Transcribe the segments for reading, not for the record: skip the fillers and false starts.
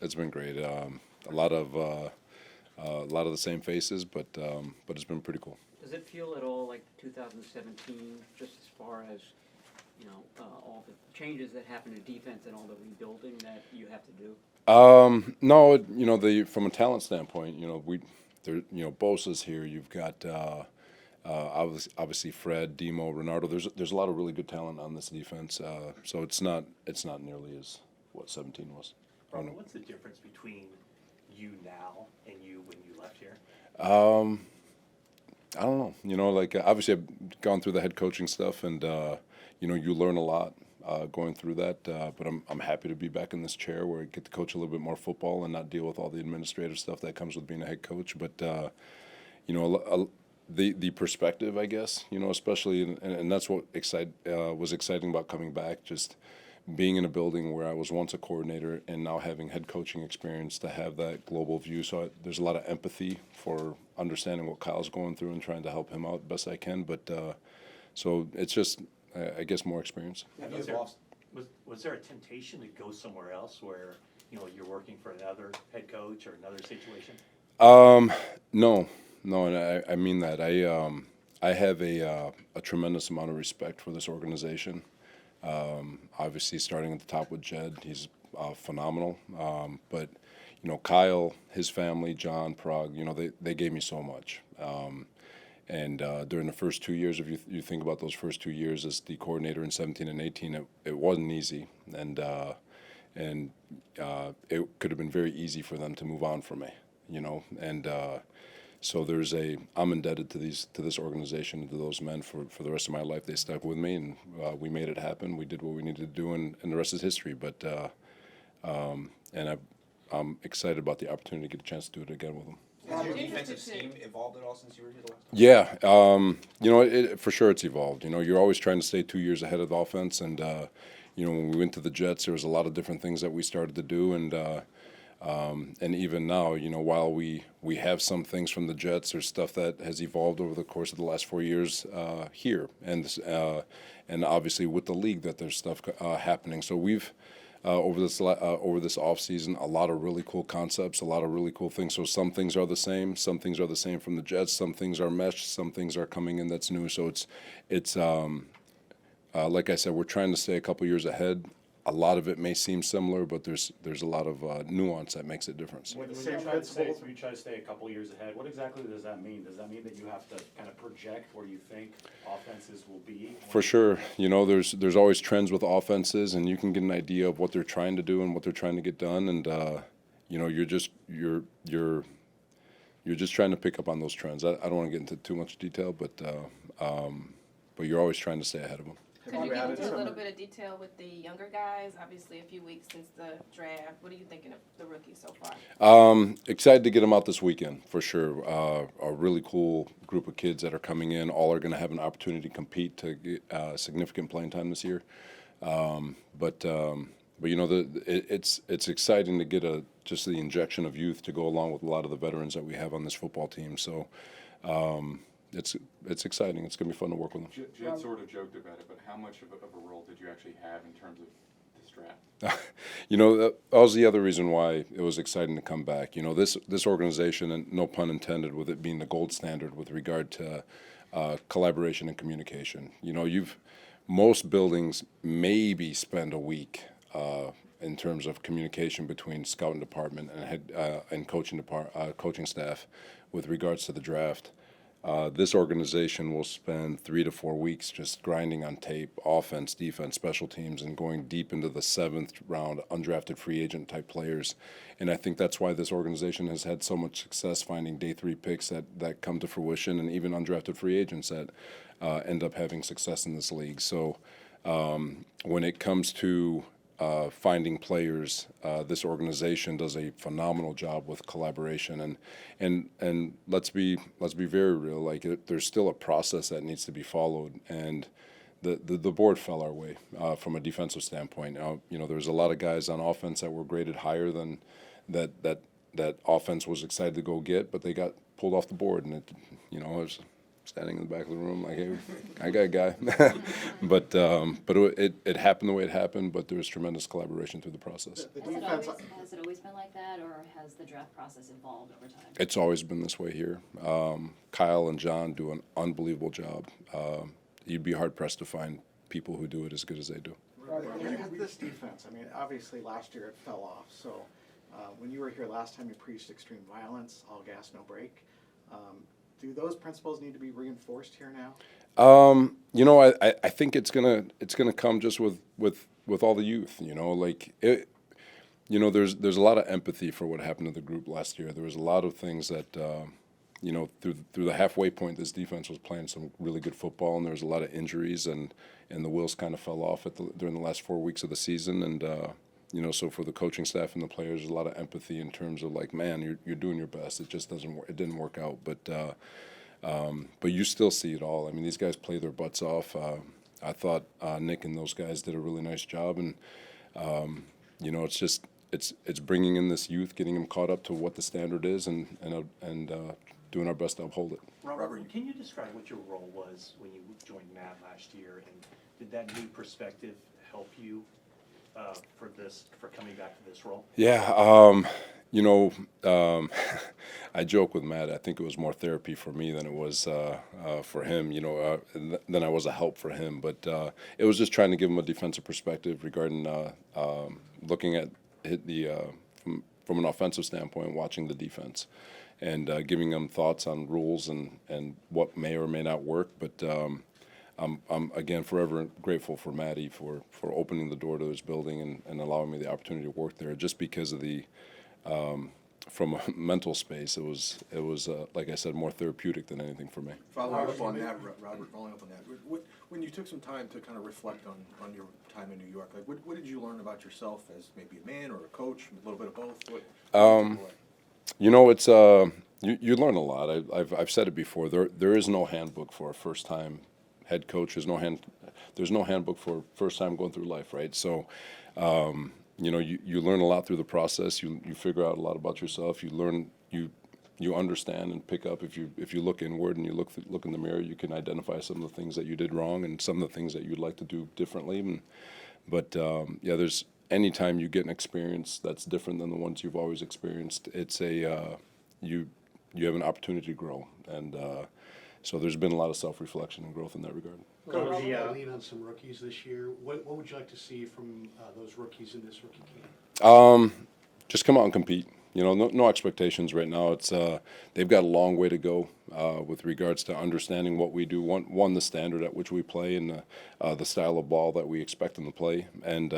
it's been great. A lot of the same faces, but it's been pretty cool. Does it feel at all like 2017, just as far as, all the changes that happen to defense and all the rebuilding that you have to do? No, the from a talent standpoint, Bosa's here. You've got obviously Fred, Demo, Renardo. There's a lot of really good talent on this defense. So it's not nearly as what 17 was. Robert, what's the difference between you now and you when you left here? I don't know. Obviously I've gone through the head coaching stuff, and you learn a lot going through that. But I'm happy to be back in this chair where I get to coach a little bit more football and not deal with all the administrative stuff that comes with being a head coach. But the perspective, I guess, especially, and that's what was exciting about coming back. Just being in a building where I was once a coordinator and now having head coaching experience, to have that global view. So there's a lot of empathy for understanding what Kyle's going through and trying to help him out best I can. But so it's just, I guess, more experience. Was there a temptation to go somewhere else where you're working for another head coach or another situation? No, and I mean that. I have a tremendous amount of respect for this organization. Obviously, starting at the top with Jed, he's phenomenal. But Kyle, his family, John, Prague, they gave me so much. And during the first 2 years, if you think about those first 2 years as the coordinator in 17 and 18, it wasn't easy, and it could have been very easy for them to move on from me, and. So I'm indebted to this organization and to those men for the rest of my life. They stuck with me, and we made it happen. We did what we needed to do, and the rest is history. But I'm excited about the opportunity to get a chance to do it again with them. Has your defensive scheme evolved at all since you were here the last time? Yeah, for sure it's evolved. You're always trying to stay 2 years ahead of the offense, and when we went to the Jets, there was a lot of different things that we started to do, and even now, while we have some things from the Jets, there's stuff that has evolved over the course of the last 4 years here, and obviously with the league that there's stuff happening. So we've over this off season, a lot of really cool concepts, a lot of really cool things. So some things are the same, some things are the same from the Jets, some things are meshed, some things are coming in that's new. So it's like I said, we're trying to stay a couple years ahead. A lot of it may seem similar, but there's a lot of nuance that makes it different. When you try to stay a couple years ahead, what exactly does that mean? Does that mean that you have to kind of project where you think offenses will be? For sure. There's always trends with offenses, and you can get an idea of what they're trying to do and what they're trying to get done, and you're just trying to pick up on those trends. I don't want to get into too much detail, but you're always trying to stay ahead of them. Could you get into a little bit of detail with the younger guys? Obviously, a few weeks since the draft. What are you thinking of the rookies so far? Excited to get them out this weekend, for sure. A really cool group of kids that are coming in. All are going to have an opportunity to compete to get significant playing time this year. But it's exciting to get just the injection of youth to go along with a lot of the veterans that we have on this football team. So. It's exciting. It's going to be fun to work with them. Jed sort of joked about it, but how much of a role did you actually have in terms of this draft? That was the other reason why it was exciting to come back. This organization, and no pun intended, with it being the gold standard with regard to collaboration and communication. Most buildings maybe spend a week in terms of communication between scouting department and and coaching staff with regards to the draft. This organization will spend 3 to 4 weeks just grinding on tape, offense, defense, special teams, and going deep into the 7th round undrafted free agent type players. And I think that's why this organization has had so much success finding day 3 picks that come to fruition, and even undrafted free agents that end up having success in this league. So when it comes to finding players, this organization does a phenomenal job with collaboration, and let's be very real. Like there's still a process that needs to be followed, and the board fell our way from a defensive standpoint. There's a lot of guys on offense that were graded higher than that offense was excited to go get, but they got pulled off the board, and standing in the back of the room, like, hey, I got a guy. But it happened the way it happened, but there was tremendous collaboration through the process. Has it always been like that, or has the draft process evolved over time? It's always been this way here. Kyle and John do an unbelievable job. You'd be hard-pressed to find people who do it as good as they do. This defense, I mean, obviously last year it fell off, so when you were here last time you preached extreme violence, all gas, no brake. Do those principles need to be reinforced here now? You know, I think it's gonna come just with all the youth. You know, like it. You know, there's a lot of empathy for what happened to the group last year. There was a lot of things that you know, through the halfway point, this defense was playing some really good football, and there was a lot of injuries, and the wheels kind of fell off during the last 4 weeks of the season, and you know, so for the coaching staff and the players, there's a lot of empathy in terms of like, man, you're doing your best. It just it didn't work out, but you still see it all. I mean, these guys play their butts off. I thought Nick and those guys did a really nice job, and you know, it's just it's bringing in this youth, getting them caught up to what the standard is, and doing our best to uphold it. Robert, can you describe what your role was when you joined Matt last year, and did that new perspective help you for coming back to this role? Yeah, you know, I joke with Matt. I think it was more therapy for me than it was for him. You know, than I was a help for him. But it was just trying to give him a defensive perspective regarding looking at from an offensive standpoint, watching the defense, and giving them thoughts on rules and what may or may not work. But I'm again forever grateful for Matty for opening the door to this building and allowing me the opportunity to work there. Just because of the from a mental space, it was like I said, more therapeutic than anything for me. Following up on that, Robert, following up on that, when you took some time to kind of reflect on your time in New York, like what did you learn about yourself as maybe a man or a coach, a little bit of both? What did you take away? You know, it's you learn a lot. I've said it before. There is no handbook for a first time head coach. There's no handbook for first time going through life, right? So, you know, you learn a lot through the process. You figure out a lot about yourself. You learn you understand and pick up. If you look inward and you look in the mirror, you can identify some of the things that you did wrong and some of the things that you'd like to do differently. But yeah, there's anytime you get an experience that's different than the ones you've always experienced, it's you have an opportunity to grow, and so there's been a lot of self-reflection and growth in that regard. Coach, lean on some rookies this year. What would you like to see from those rookies in this rookie camp? Just come out and compete. You know, no expectations right now. It's they've got a long way to go with regards to understanding what we do. One, the standard at which we play, and the style of ball that we expect them to play, and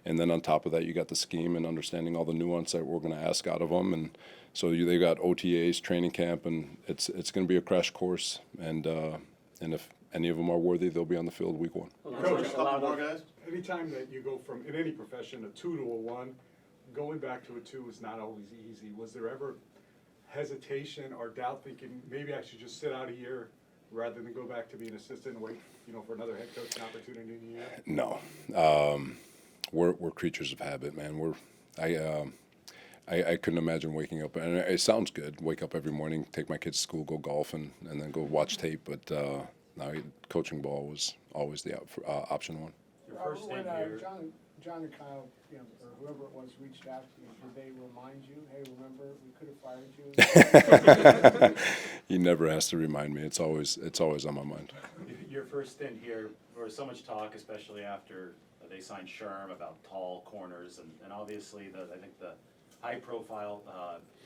then on top of that, you got the scheme and understanding all the nuance that we're going to ask out of them. And so they got OTAs, training camp, and it's going to be a crash course. And if any of them are worthy, they'll be on the field week one. Coach, a couple more guys. Anytime that you go from, in any profession, a 2 to a 1, going back to a 2 is not always easy. Was there ever hesitation or doubt, thinking maybe I should just sit out a year rather than go back to be an assistant and wait, you know, for another head coaching opportunity in a year? No, we're creatures of habit, man. I couldn't imagine waking up, and it sounds good. Wake up every morning, take my kids to school, go golf, and then go watch tape. But no, coaching ball was always the option one. Your first stint here. John and Kyle, you know, or whoever it was, reached out to you. Did they remind you, hey, remember, we could have fired you? He never has to remind me. It's always on my mind. Your first stint here, there was so much talk, especially after they signed Sherm, about tall corners, and obviously I think the high profile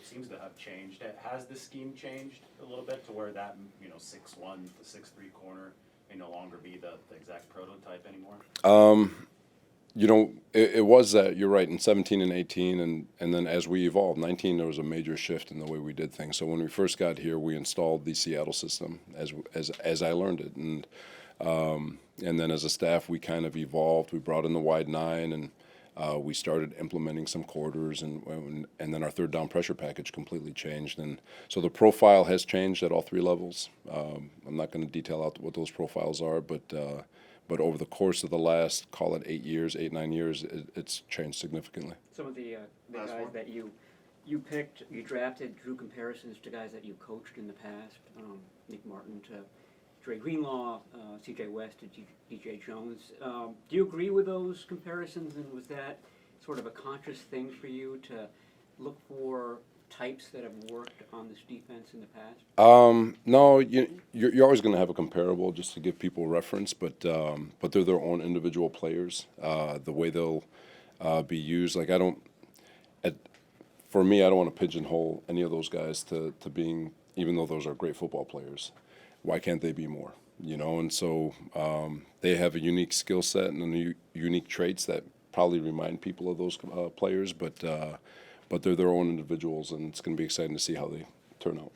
seems to have changed. Has the scheme changed a little bit to where that 6'1" to 6'3" corner may no longer be the exact prototype anymore? You know, it was that, you're right, in 17 and 18, and then as we evolved, 19, there was a major shift in the way we did things. So when we first got here, we installed the Seattle system as I learned it, and then as a staff, we kind of evolved. We brought in the wide 9, and we started implementing some quarters, and then our third down pressure package completely changed. And so the profile has changed at all 3 levels. I'm not going to detail out what those profiles are, but over the course of the last, call it 8, 9 years, it's changed significantly. Some of the guys that you you drafted, drew comparisons to guys that you coached in the past, Nick Martin to Dre Greenlaw, C.J. West to D.J. Jones. Do you agree with those comparisons, and was that sort of a conscious thing for you to look for types that have worked on this defense in the past? No, you're always going to have a comparable just to give people reference, but they're their own individual players. The way they'll be used, like for me, I don't want to pigeonhole any of those guys to being, even though those are great football players. Why can't they be more? You know, and so they have a unique skill set and unique traits that probably remind people of those players, but they're their own individuals, and it's going to be exciting to see how they turn out.